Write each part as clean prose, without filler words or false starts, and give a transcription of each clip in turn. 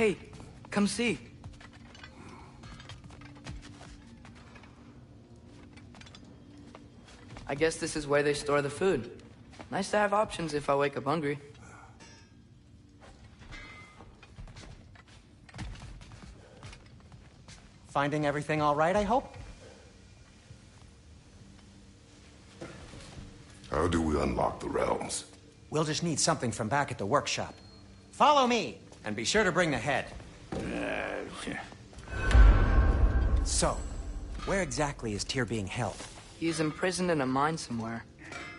Hey, come see. I guess this is where they store the food. Nice to have options if I wake up hungry. Finding everything all right, I hope? How do we unlock the realms? We'll just need something from back at the workshop. Follow me, and be sure to bring the head. So, where exactly is Tyr being held? He's imprisoned in a mine somewhere.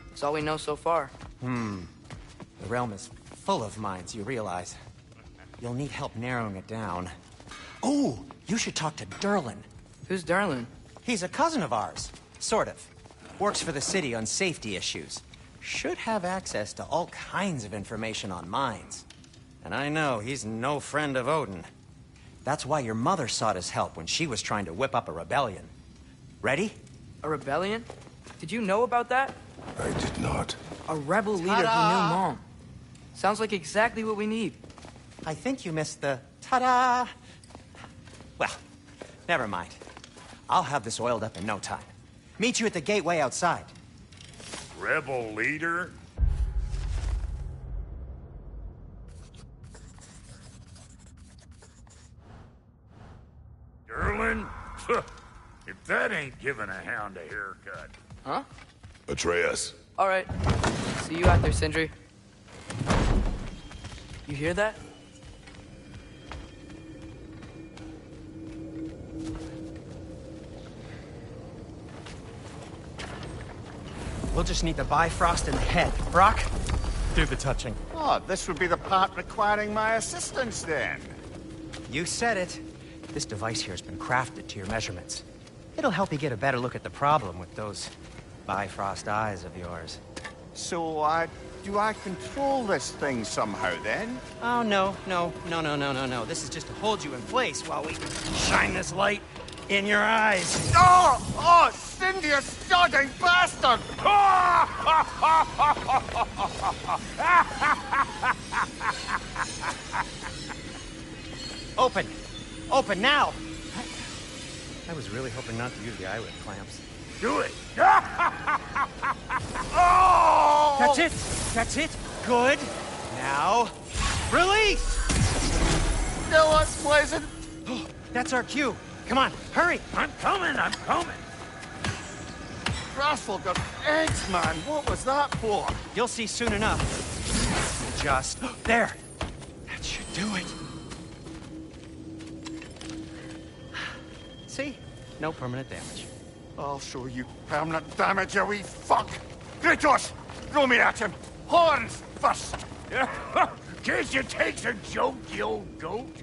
That's all we know so far. The realm is full of mines, you realize. You'll need help narrowing it down. Oh, you should talk to Derlin. Who's Darlin? He's a cousin of ours. Sort of. Works for the city on safety issues. Should have access to all kinds of information on mines. And I know he's no friend of Odin. That's why your mother sought his help when she was trying to whip up a rebellion. Ready? A rebellion? Did you know about that? I did not. A rebel leader who knew Mom. Sounds like exactly what we need. I think you missed the ta-da. Well, never mind. I'll have this oiled up in no time. Meet you at the gateway outside. Rebel leader? Derlin? If that ain't giving a hound a haircut. Huh? Atreus. All right. See you out there, Sindri. You hear that? We'll just need the Bifrost in the head. Brock, do the touching. Oh, this would be the part requiring my assistance, then. You said it. This device here has been crafted to your measurements. It'll help you get a better look at the problem with those Bifrost eyes of yours. So, do I control this thing somehow, then? Oh, no. This is just to hold you in place while we shine this light in your eyes. Oh, Cindy, you sodding bastard! Open! Open now! I was really hoping not to use the eyelid clamps. Do it! Oh! That's it! That's it! Good! Now, release! No, that's pleasant. Oh, that's our cue. Come on, hurry! I'm coming! Trafalgar eggs, man. What was that for? You'll see soon enough. Just there. That should do it. See? No permanent damage. I'll show you permanent damage, you wee fuck. Kratos, throw me at him. Horns first. Guess you takes a joke, you old goat.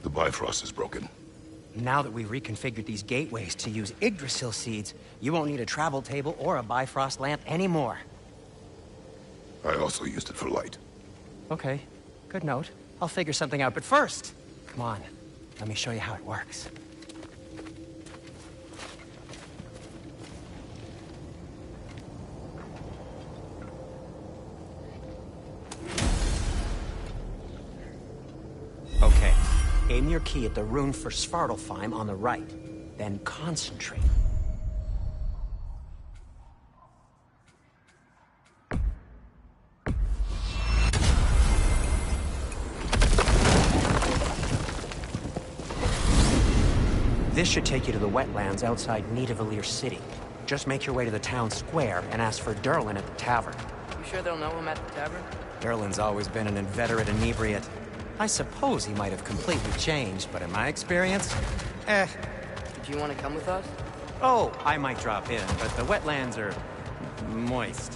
The Bifrost is broken. Now that we've reconfigured these gateways to use Yggdrasil seeds, you won't need a travel table or a Bifrost lamp anymore. I also used it for light. Okay, good note. I'll figure something out, but first, come on, let me show you how it works. Okay, aim your key at the rune for Svartalfheim on the right, then concentrate. This should take you to the wetlands outside Nidavellir City. Just make your way to the town square and ask for Derlin at the tavern. You sure they'll know him at the tavern? Derlin's always been an inveterate inebriate. I suppose he might have completely changed, but in my experience, Do you want to come with us? Oh, I might drop in, but the wetlands are moist.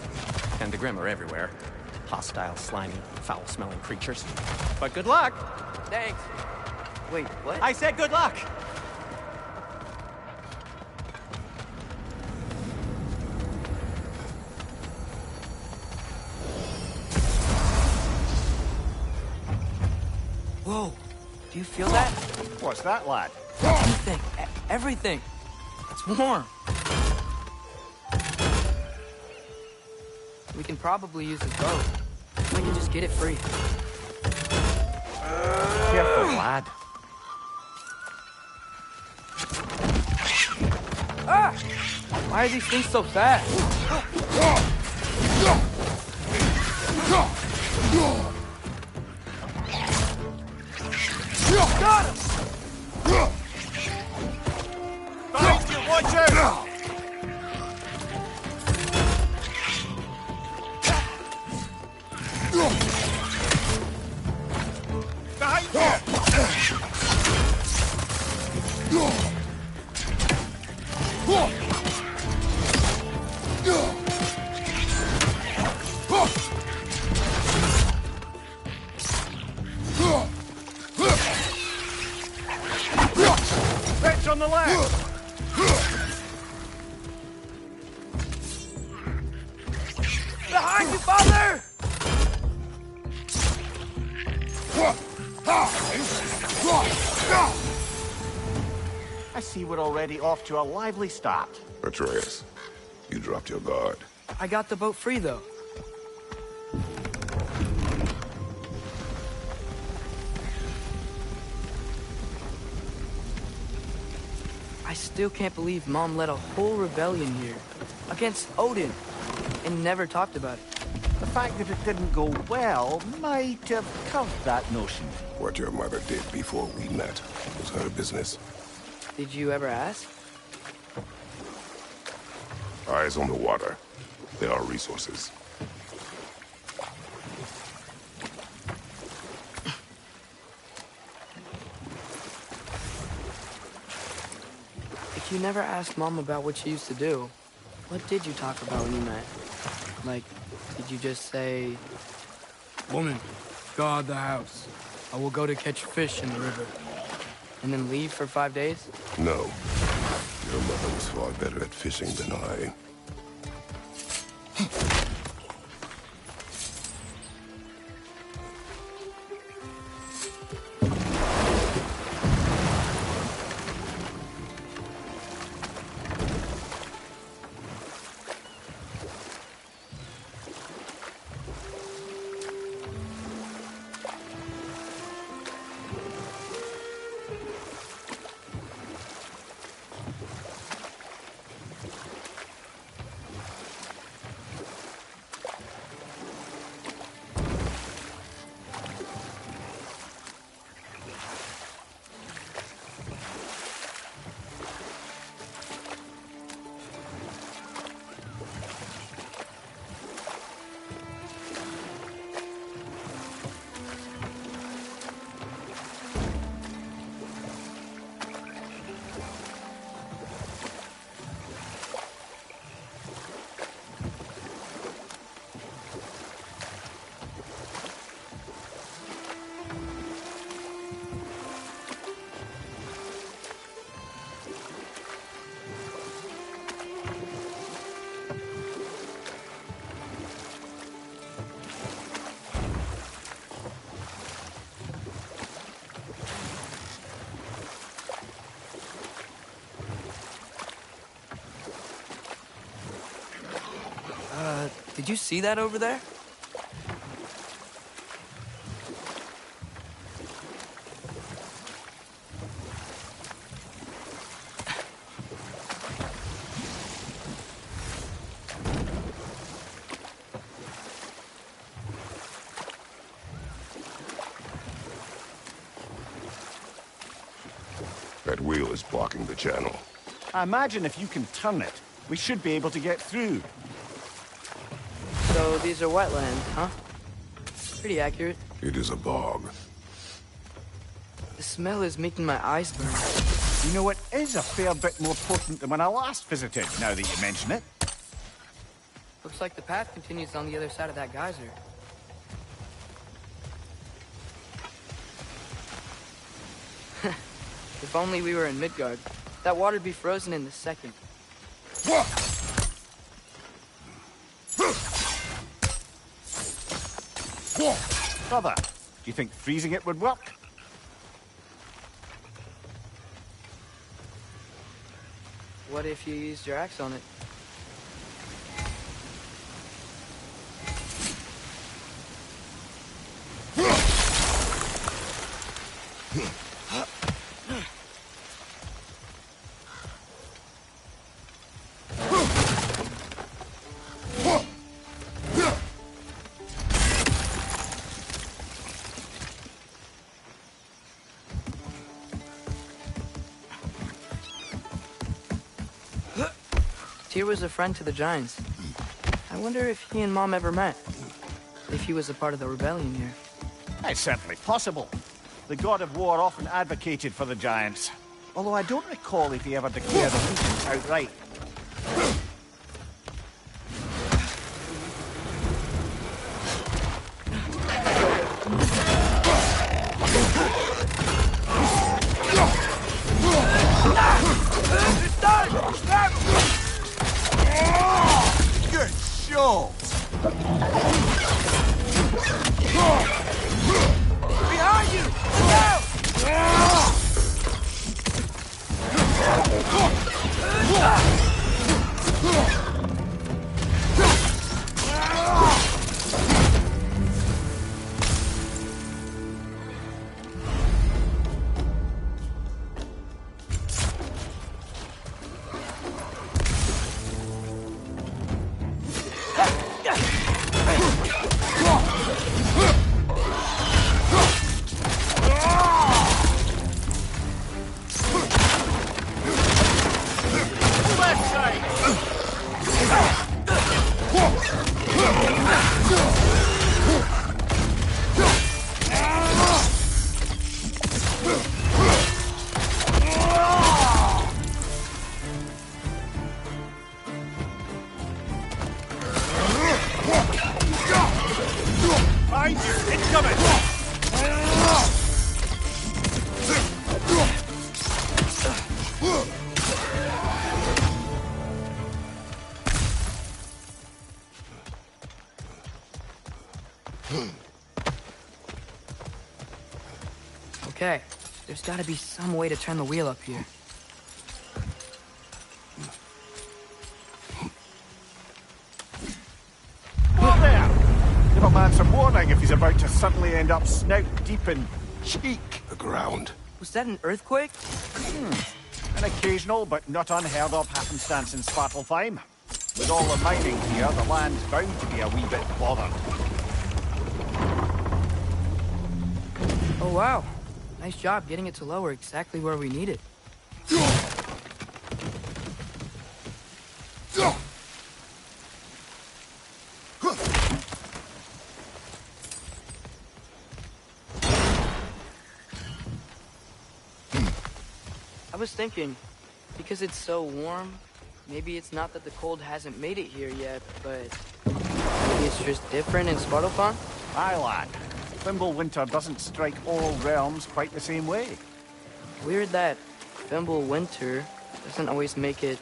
And the Grim are everywhere. Hostile, slimy, foul-smelling creatures. But good luck! Thanks. Wait, what? I said good luck! Whoa, do you feel that? What's that, lad? Anything. Everything. It's warm. We can probably use his boat. We can just get it free. Careful, lad. Ah! Why are these things so fast? Got him! Thank you, watch out! Behind Fetch on the left! Behind you, father! I see we're already off to a lively start. Atreus, you dropped your guard. I got the boat free, though. I still can't believe Mom led a whole rebellion here. Against Odin. And never talked about it. The fact that it didn't go well might have curved that notion. What your mother did before we met was her business. Did you ever ask? Eyes on the water. There are resources. If you never asked Mom about what she used to do, what did you talk about when you met? Like, did you just say, "Woman, guard the house. I will go to catch fish in the river." And then leave for 5 days? No. Your mother was far better at fishing than I. Did you see that over there? That wheel is blocking the channel. I imagine if you can turn it, we should be able to get through. So these are wetlands, huh? Pretty accurate. It is a bog. The smell is making my eyes burn. You know, it is a fair bit more potent than when I last visited, now that you mention it. Looks like the path continues on the other side of that geyser. If only we were in Midgard. That water'd be frozen in a second. Brother, do you think freezing it would work? What if you used your axe on it? Tyr was a friend to the Giants. I wonder if he and Mom ever met. If he was a part of the rebellion here. It's certainly possible. The god of war often advocated for the Giants. Although I don't recall if he ever declared allegiance outright. Good show! Behind you! Look out! Behind you! Incoming! Okay, there's gotta be some way to turn the wheel up here. Whoa there! Give a man some warning if he's about to suddenly end up snout deep in cheek. The ground. Was that an earthquake? An occasional but not unheard of happenstance in Svartalfheim. With all the mining here, the land's bound to be a wee bit bothered. Oh wow, nice job getting it to lower exactly where we need it. I was thinking, because it's so warm, maybe it's not that the cold hasn't made it here yet, but maybe it's just different in Svartalfheim? Aye, lad. Winter doesn't strike all realms quite the same way. Weird that Winter doesn't always make it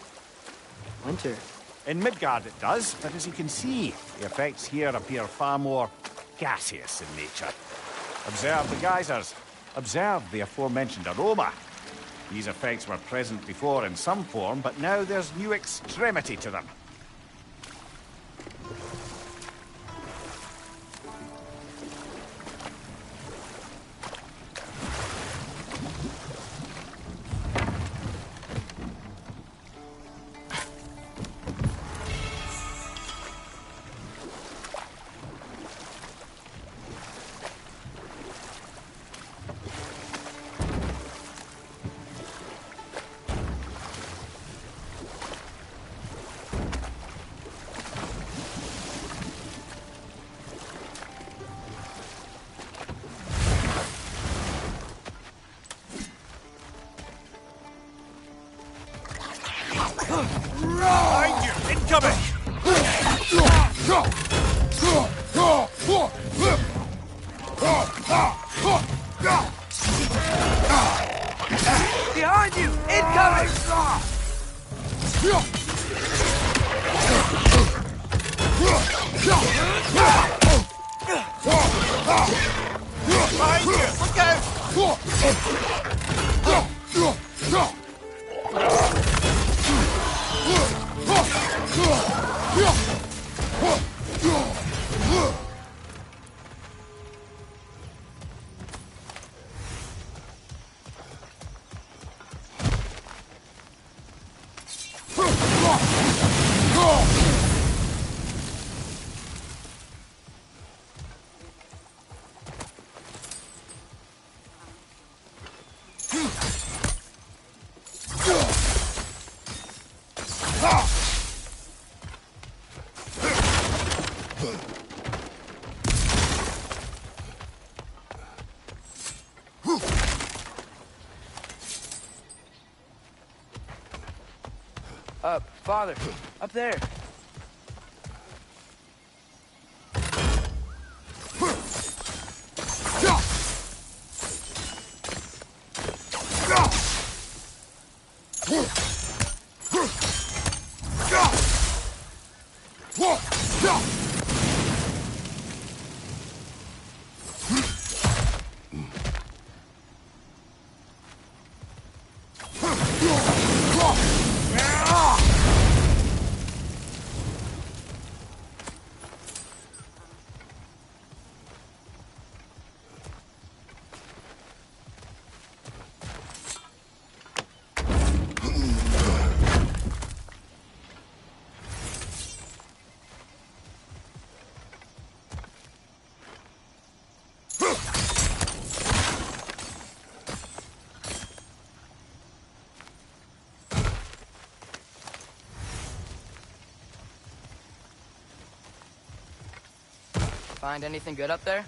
winter. In Midgard it does, but as you can see, the effects here appear far more gaseous in nature. Observe the geysers. Observe the aforementioned aroma. These effects were present before in some form, but now there's new extremity to them. Father, up there. Find anything good up there?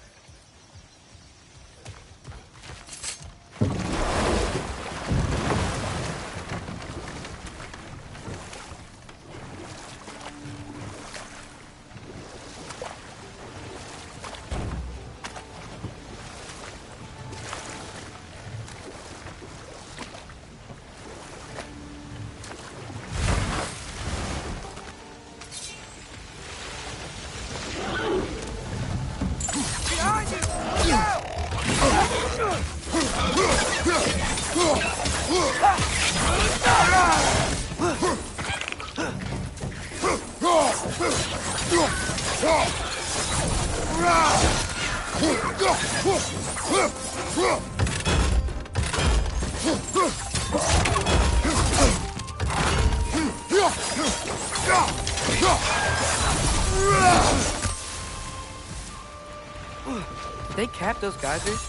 Did they cap those geysers?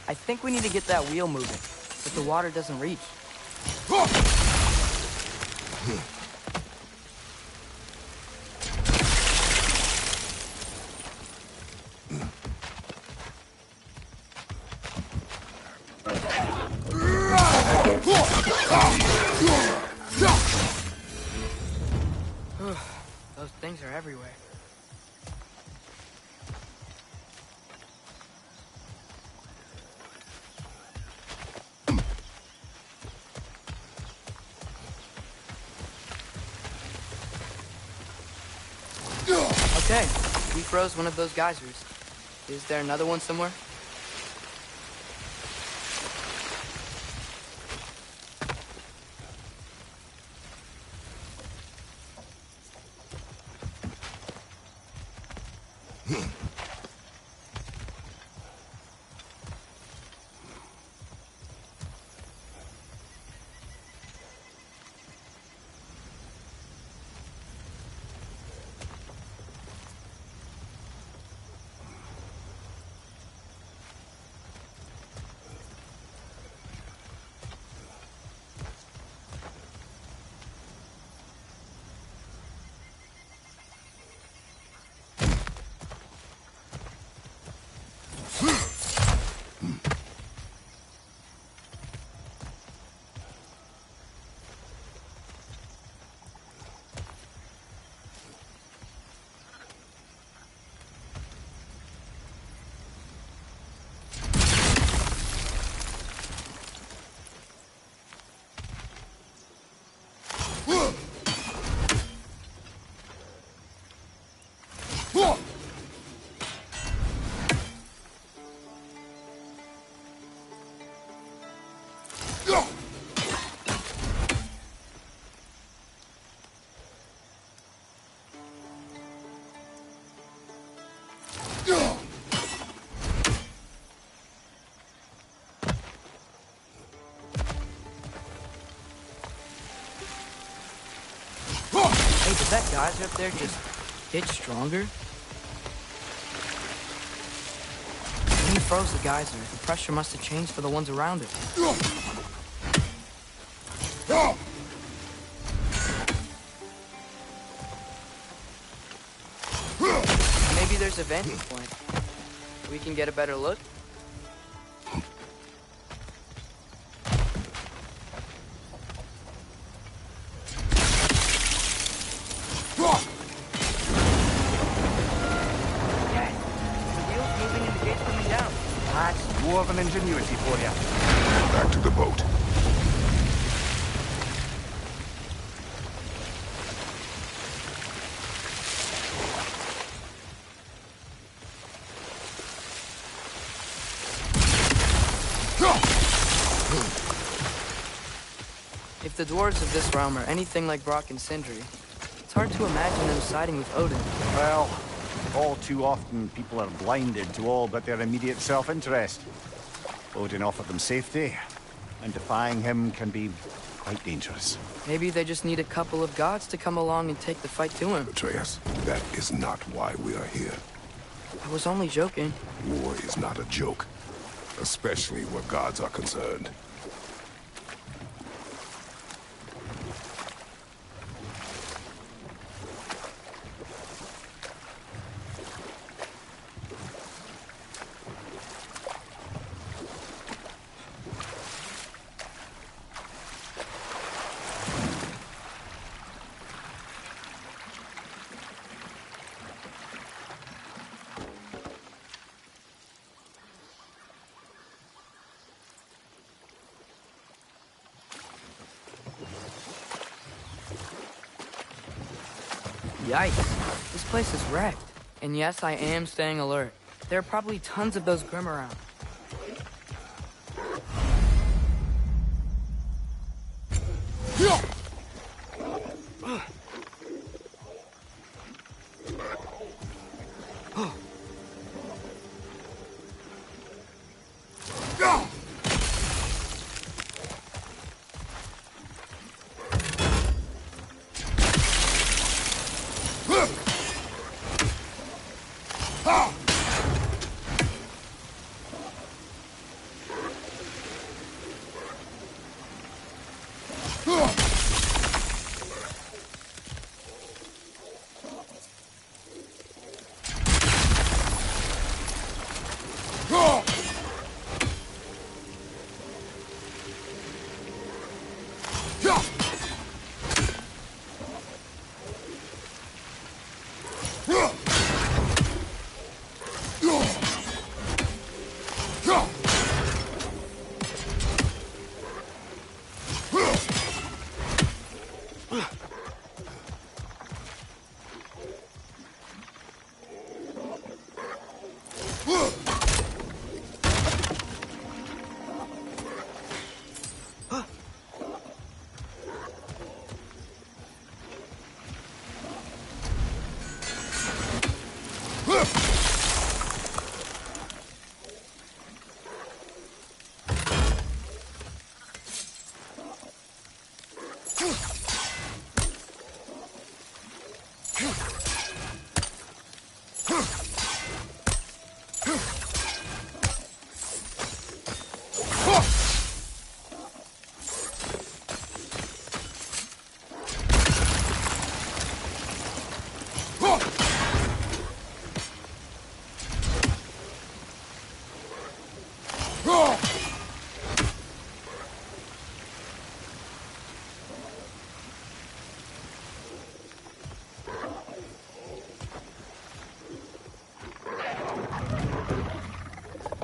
I think we need to get that wheel moving, but the water doesn't reach. Those things are everywhere. Okay, we froze one of those geysers. Is there another one somewhere? Hey, did that geyser up there just get stronger? When he froze the geyser, the pressure must have changed for the ones around it. Maybe there's a vantage point. We can get a better look? Dwarven ingenuity for you. Back to the boat. If the dwarves of this realm are anything like Brock and Sindri, it's hard to imagine them siding with Odin. Well, all too often people are blinded to all but their immediate self-interest. Odin offered them safety, and defying him can be quite dangerous. Maybe they just need a couple of gods to come along and take the fight to him. Atreus, that is not why we are here. I was only joking. War is not a joke, especially where gods are concerned. Yikes. This place is wrecked. And yes, I am staying alert. There are probably tons of those Grim around.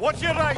Watch your right!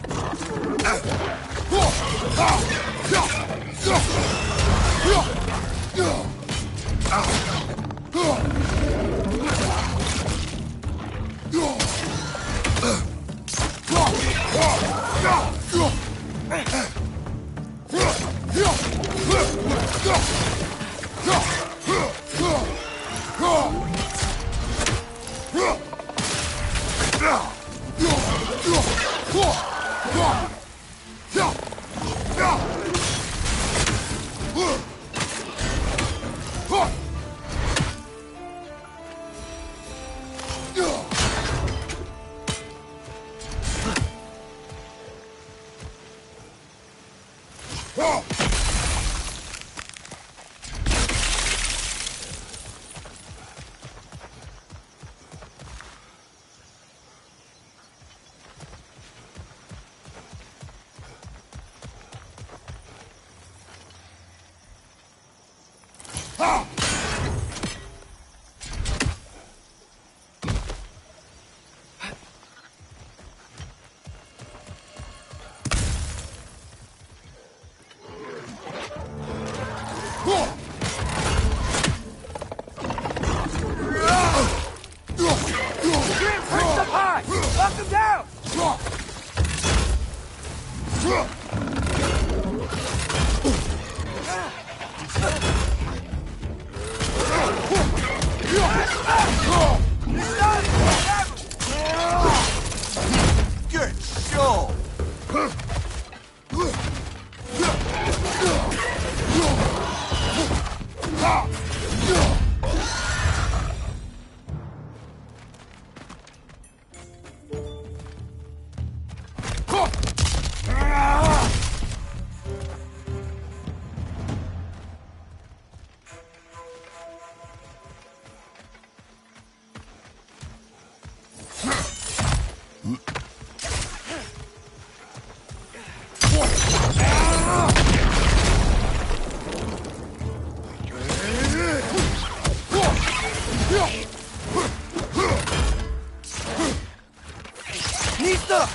Nista!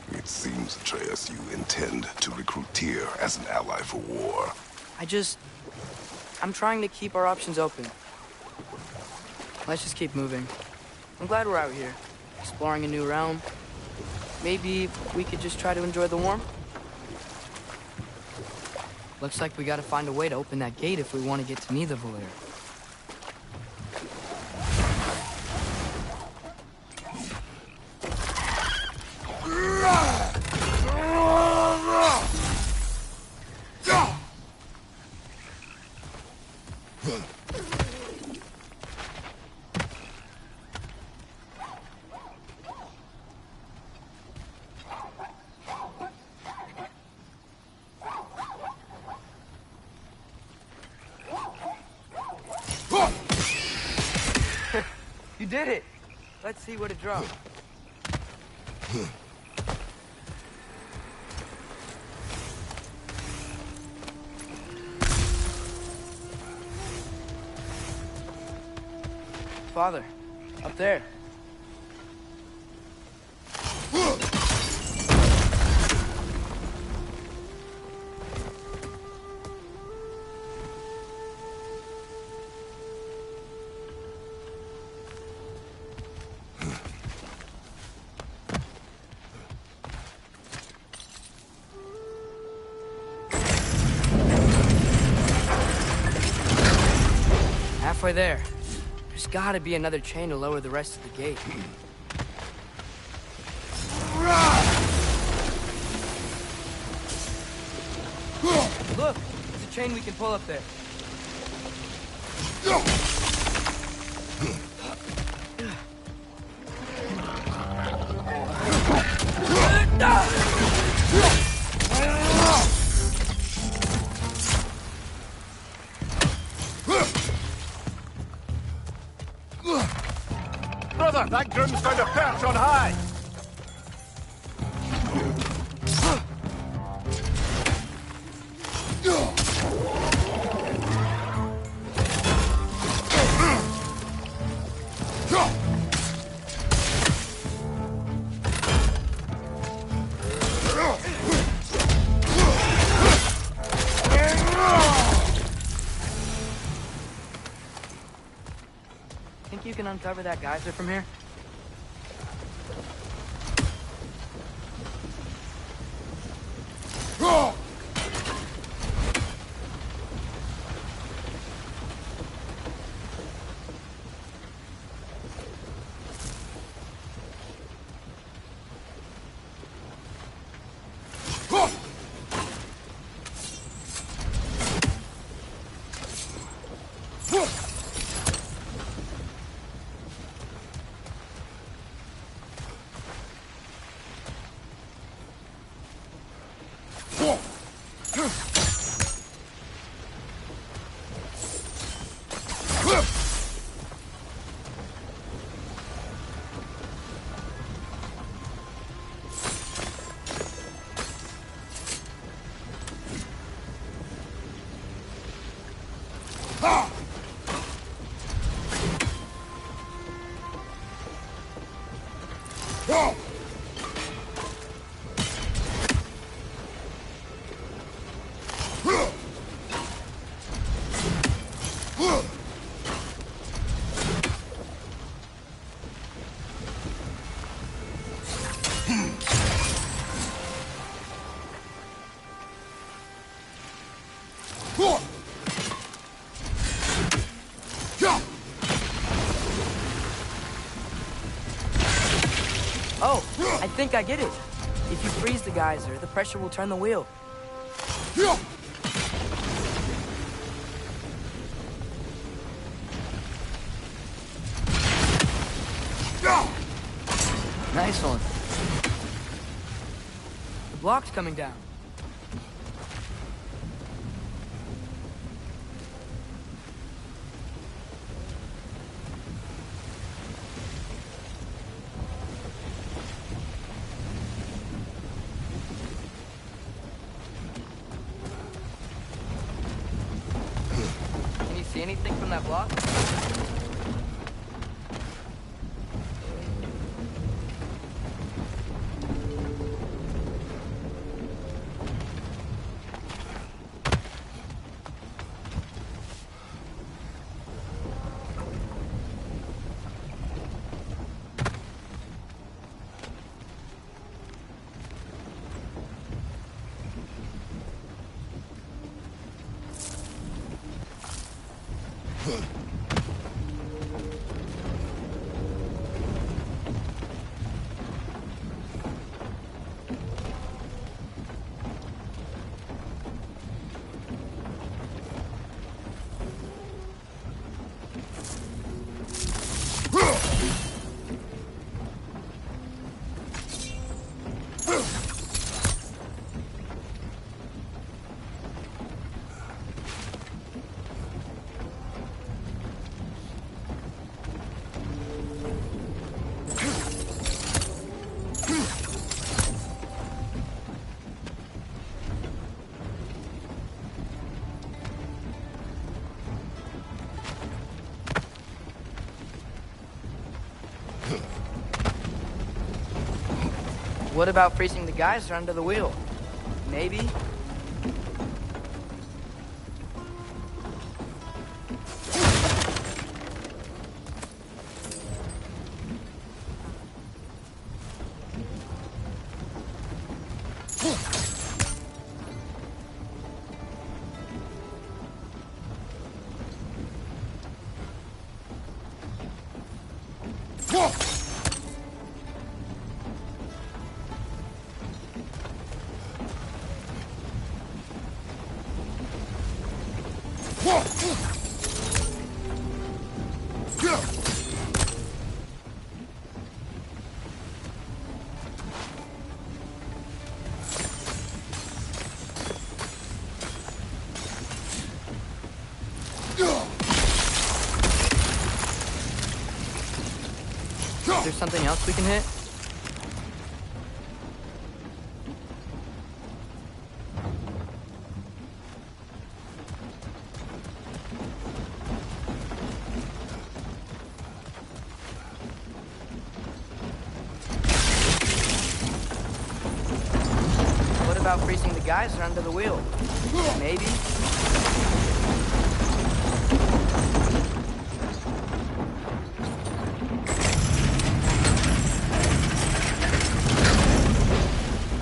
It seems, Atreus, you intend to recruit Tyr as an ally for war. I'm trying to keep our options open. Let's just keep moving. I'm glad we're out here, exploring a new realm. Maybe we could just try to enjoy the warmth? Looks like we gotta find a way to open that gate if we want to get to Nidavellir. You did it! Let's see what it dropped. Father, up there. Halfway there. There's gotta be another chain to lower the rest of the gate. Look, there's a chain we can pull up there. Brother, that groom's found a perch on high! can uncover that geyser from here? Oh, I think I get it. If you freeze the geyser, the pressure will turn the wheel. Nice one. The block's coming down. Can you see anything from that block? What about freezing the geyser under the wheel? Maybe? Is there something else we can hit? What about freezing the geyser under the wheel? Maybe?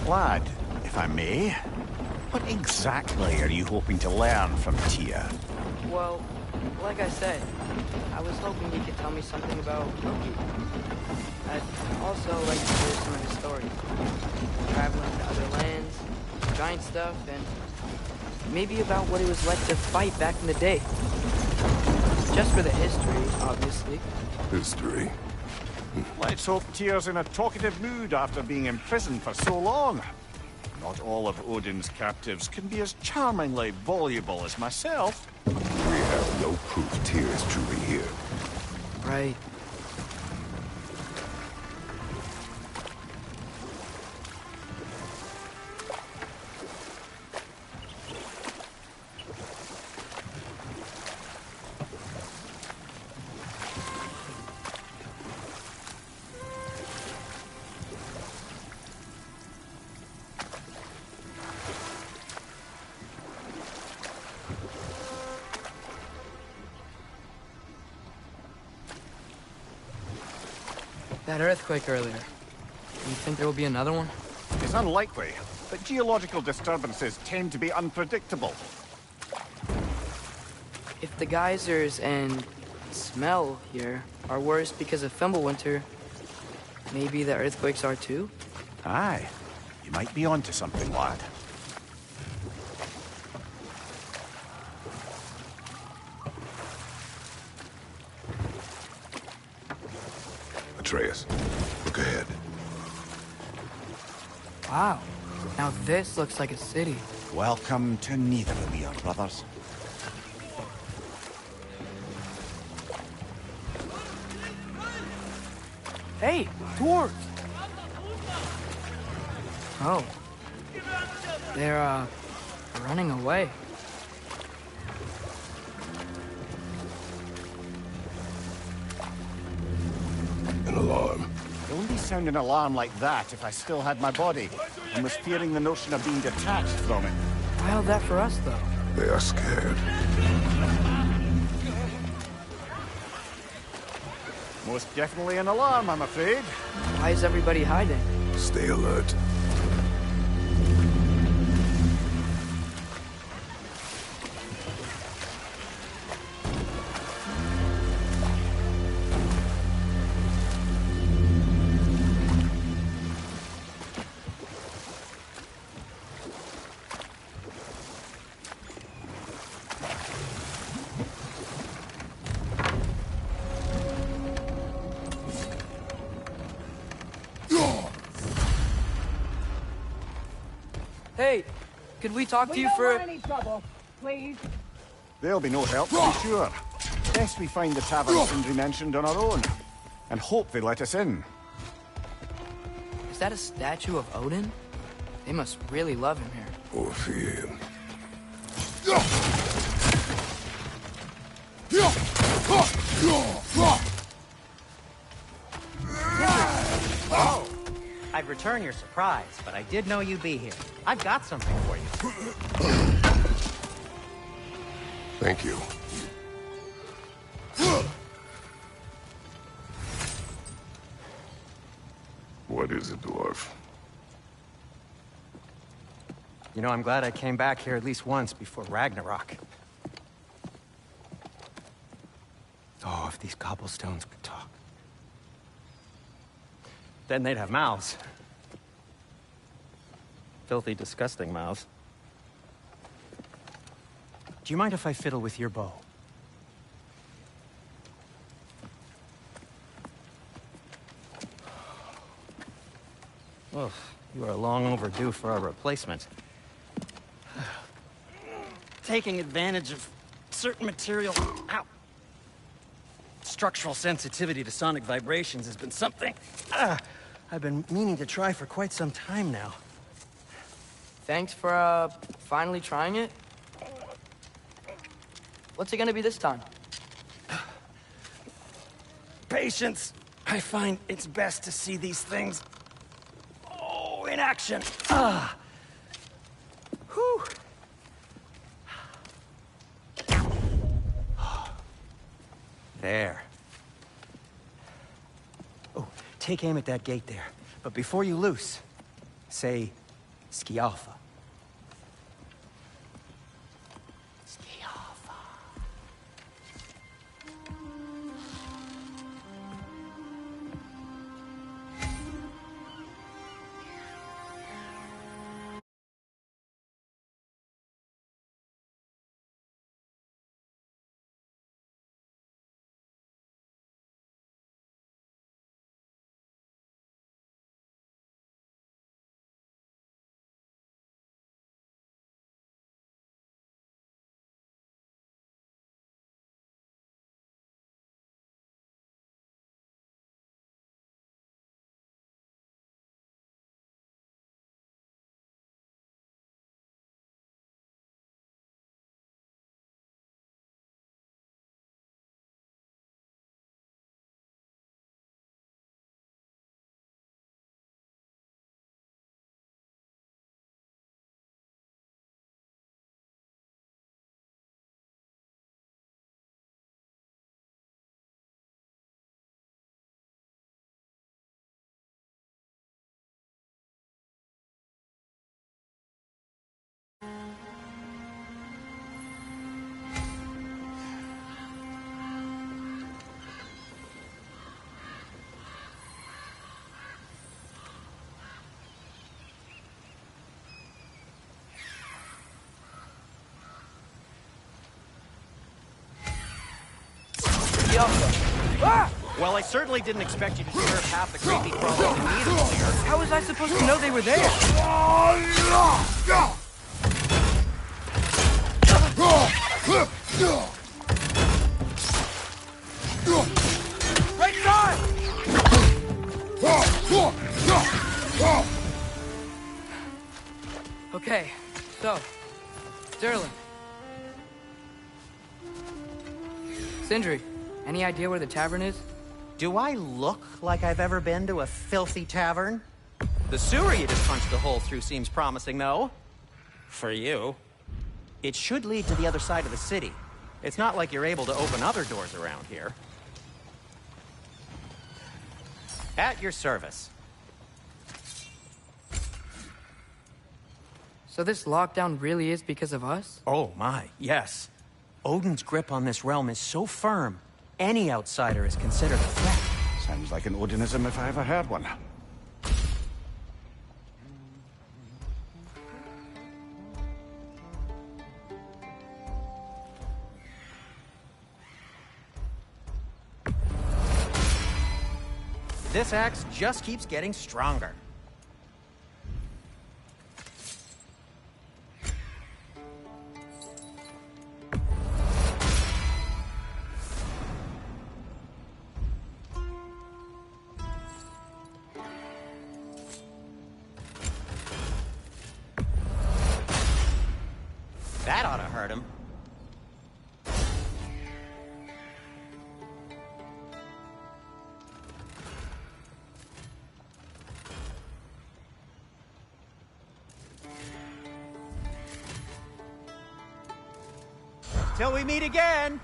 Lad, if I may, what exactly are you hoping to learn from Tia? Well, like I said, I was hoping he could tell me something about Loki. I'd also like to hear some of his stories. Traveling to other lands, giant stuff, and maybe about what it was like to fight back in the day. Just for the history, obviously. History. Let's hope Tyr's in a talkative mood after being imprisoned for so long. Not all of Odin's captives can be as charmingly voluble as myself. We have no proof Tyr is truly here. Right. That earthquake earlier. Do you think there will be another one? It's unlikely, but geological disturbances tend to be unpredictable. If the geysers and smell here are worse because of Fimbulwinter, maybe the earthquakes are too? Aye, you might be onto something, lad. Atreus, look ahead. Wow. Now this looks like a city. Welcome to Nidavellir, brothers. Hey, dwarves! Oh. They're, running away. An alarm. I wouldn't sound an alarm like that if I still had my body and was fearing the notion of being detached from it. Wild that for us, though. They are scared. Most definitely an alarm, I'm afraid. Why is everybody hiding? Stay alert. Hey, could we talk to you don't for... want any trouble, please. There'll be no help, to be sure. Best we find the tavern Sindri mentioned on our own, and hope they let us in. Is that a statue of Odin? They must really love him here. Or fear him. I'd return your surprise, but I did know you'd be here. I've got something for you. Thank you. What is it, dwarf? You know, I'm glad I came back here at least once before Ragnarok. Oh, if these cobblestones could talk. Then they'd have mouths. Filthy, disgusting mouths. Do you mind if I fiddle with your bow? Well, you are long overdue for a replacement. Taking advantage of certain material... Ow! Structural sensitivity to sonic vibrations has been something I've been meaning to try for quite some time now. Thanks for, finally trying it. What's it gonna be this time? Patience. I find it's best to see these things... Oh, in action. Whew. There. Oh, take aim at that gate there. But before you loose, say, Scialfa. Scialfa. Well, I certainly didn't expect you to serve half the creepy crawlers in need earlier. How was I supposed to know they were there? Right side! Okay, so, Sterling. Sindri, any idea where the tavern is? Do I look like I've ever been to a filthy tavern? The sewer you just punched a hole through seems promising, though. For you. It should lead to the other side of the city. It's not like you're able to open other doors around here. At your service. So this lockdown really is because of us? Oh my, yes. Odin's grip on this realm is so firm, any outsider is considered a threat. Sounds like an Odinism if I ever heard one. This axe just keeps getting stronger. That ought to hurt him. Till we meet again!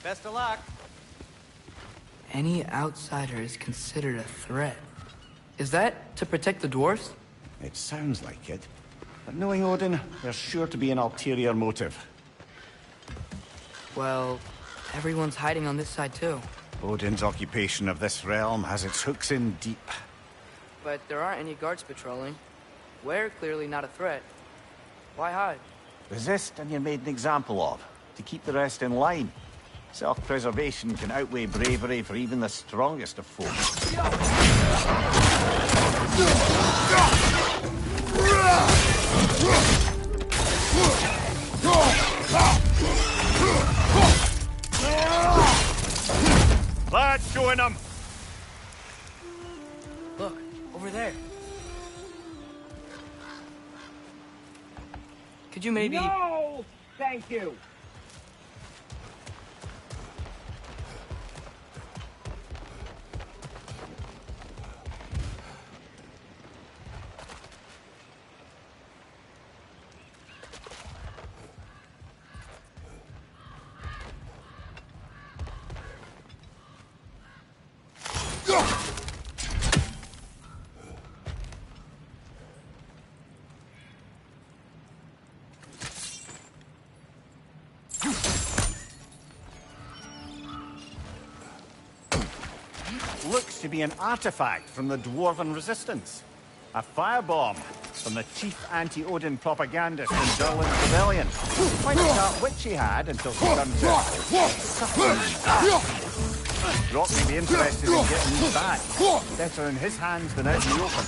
Best of luck. Any outsider is considered a threat. Is that to protect the dwarves? It sounds like it. But knowing Odin, there's sure to be an ulterior motive. Well, everyone's hiding on this side too. Odin's occupation of this realm has its hooks in deep. But there aren't any guards patrolling. We're clearly not a threat. Why hide? Resist and you're made an example of, to keep the rest in line. Self-preservation can outweigh bravery for even the strongest of foes. Lads, join them! Look, over there. Could you maybe... No! Thank you. Looks to be an artifact from the Dwarven Resistance. A firebomb from the chief anti-Odin propagandist in Durlin's rebellion. Quite a sharp witch he had until she turned to... Rock may be interested in getting these back. Better in his hands than out in the open.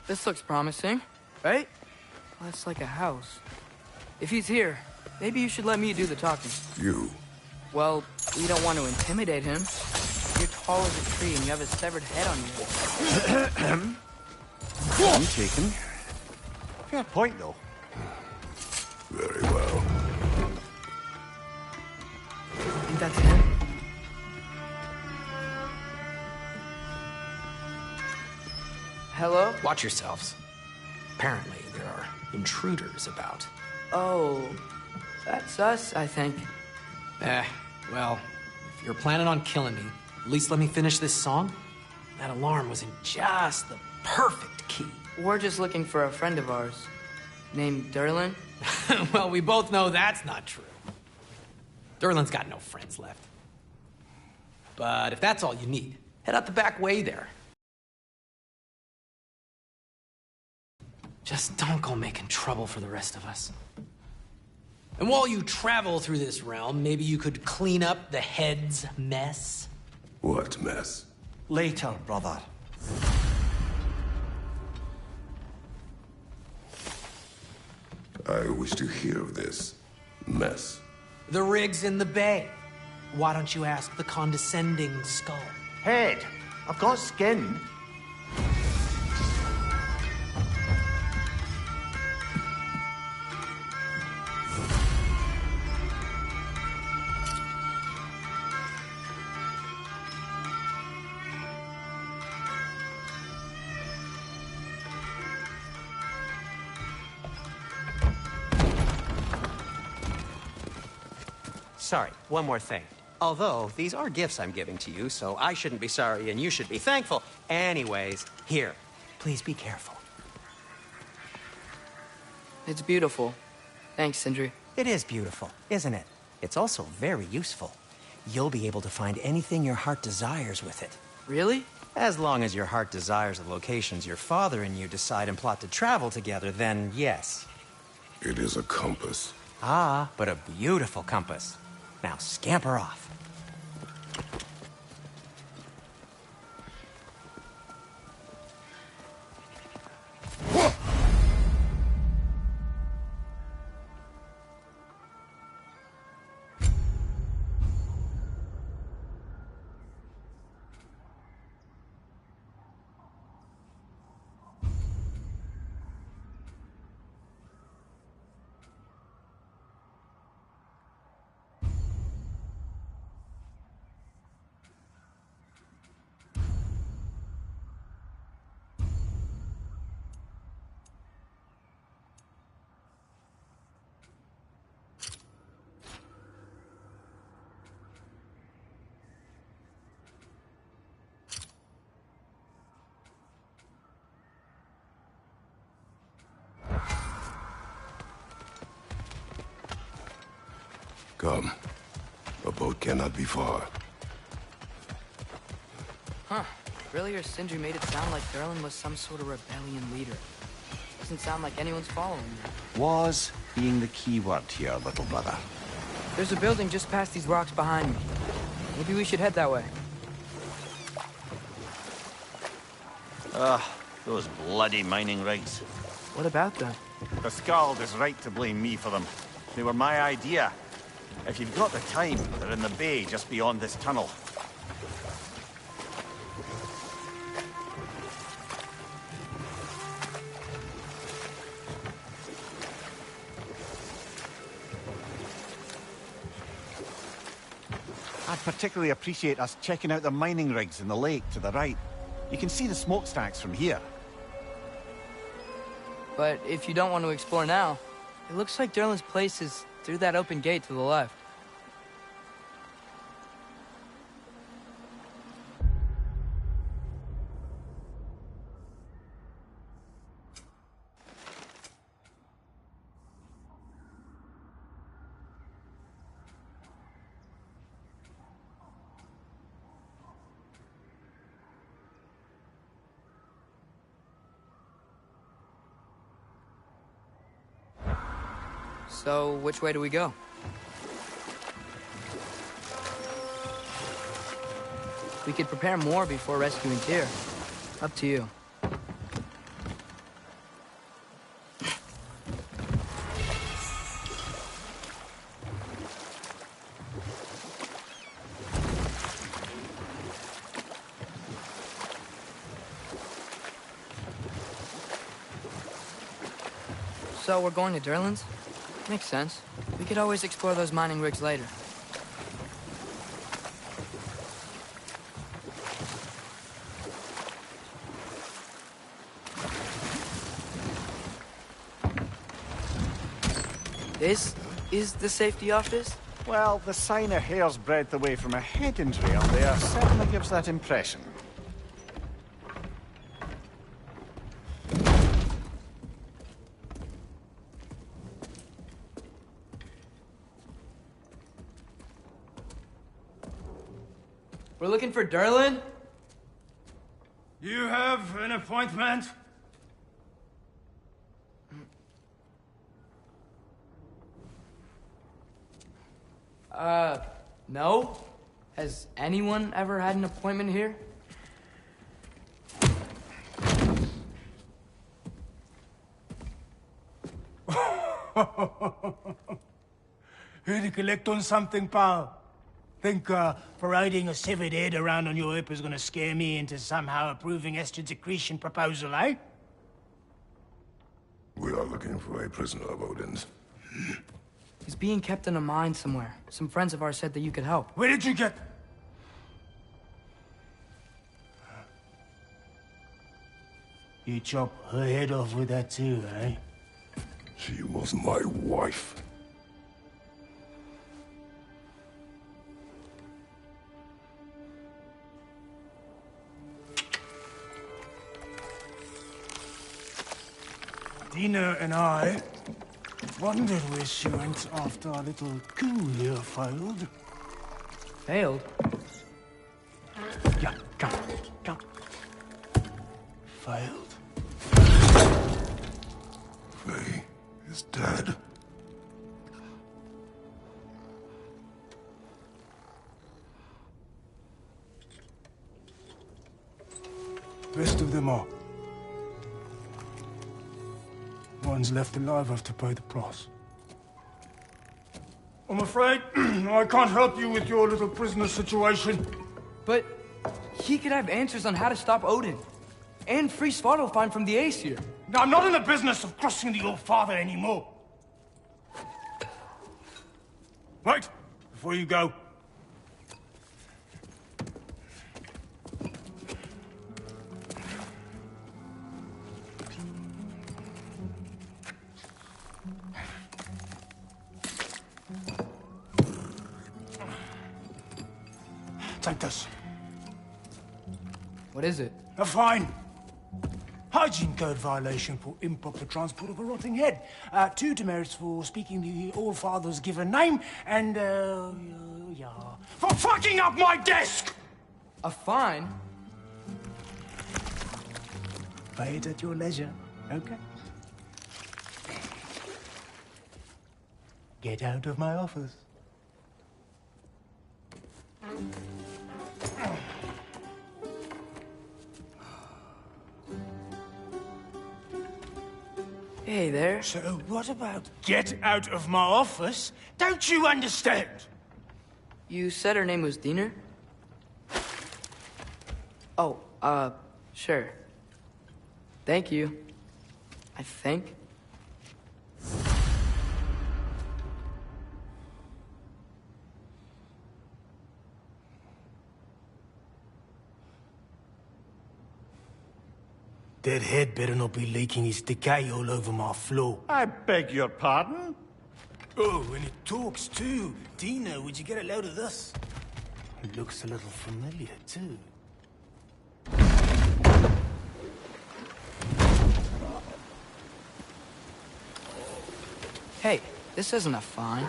This looks promising, right? Well, that's like a house. If he's here, maybe you should let me do the talking. You? Well, we don't want to intimidate him. You're tall as a tree and you have a severed head on you. Point taken. Fair point, though. Very well. Think that's him? Hello? Watch yourselves. Apparently, there are intruders about. Oh, that's us, I think. Well, if you're planning on killing me, at least let me finish this song. That alarm was in just the perfect key. We're just looking for a friend of ours named Derlin. Well, we both know that's not true. Derlin's got no friends left. But if that's all you need, head out the back way there. Just don't go making trouble for the rest of us. And while you travel through this realm, maybe you could clean up the head's mess? What mess? Later, brother. I wish to hear of this mess. The rig's in the bay. Why don't you ask the condescending skull? Head, I've got skin. Sorry, one more thing. Although, these are gifts I'm giving to you, so I shouldn't be sorry and you should be thankful. Anyways, here, please be careful. It's beautiful. Thanks, Sindri. It is beautiful, isn't it? It's also very useful. You'll be able to find anything your heart desires with it. Really? As long as your heart desires the locations your father and you decide and plot to travel together, then yes. It is a compass. Ah, but a beautiful compass. Now scamper off. Come. A boat cannot be far. Huh. Earlier, Sindri made it sound like Derlin was some sort of rebellion leader. Doesn't sound like anyone's following him. Was being the key word here, little brother. There's a building just past these rocks behind me. Maybe we should head that way. Those bloody mining rigs. What about them? The Skald is right to blame me for them. They were my idea. If you've got the time, they're in the bay just beyond this tunnel. I'd particularly appreciate us checking out the mining rigs in the lake to the right. You can see the smokestacks from here. But if you don't want to explore now, it looks like Derlin's place is through that open gate to the left. So, which way do we go? We could prepare more before rescuing Tyr. Up to you. So, we're going to Derlin's? Makes sense. We could always explore those mining rigs later. This is the safety office? Well, the sign a hair's breadth away from a head injury up there certainly gives that impression. We're looking for Durlin? You have an appointment? No? Has anyone ever had an appointment here? Here to collect on something, pal? Think, parading a severed head around on your hip is gonna scare me into somehow approving Esther's accretion proposal, eh? We are looking for a prisoner of Odin's. He's being kept in a mine somewhere. Some friends of ours said that you could help. Where did you get... You chop her head off with that too, eh? She was my wife. Dina and I wondered where she went after our little coup here failed. Failed? Yeah, come, come. Failed. Faye is dead. Rest of them are. Ones left alive have to pay the price. I'm afraid I can't help you with your little prisoner situation. But he could have answers on how to stop Odin. And free Svartalfheim from the Aesir. I'm not in the business of crossing the Old Father anymore. Right, before you go. Take this. What is it? A fine. Hygiene code violation for improper transport of a rotting head. 2 demerits for speaking the All-Father's given name, and, yeah, for fucking up my desk! A fine? Pay it at your leisure, okay? Get out of my office. Hey there. So what about get out of my office? Don't you understand? You said her name was Diener? Oh, sure. Thank you. I think. That head better not be leaking his decay all over my floor. I beg your pardon? Oh, and it talks too. Dina, would you get a load of this? It looks a little familiar too. Hey, this isn't a fine.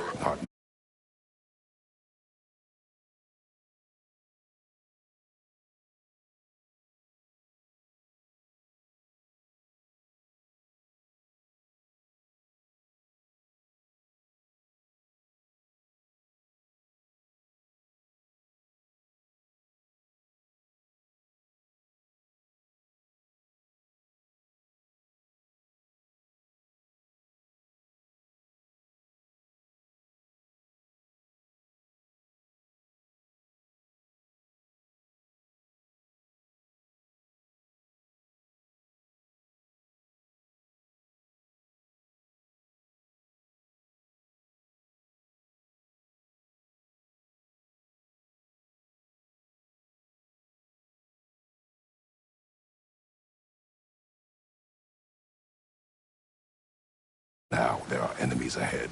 Now there are enemies ahead.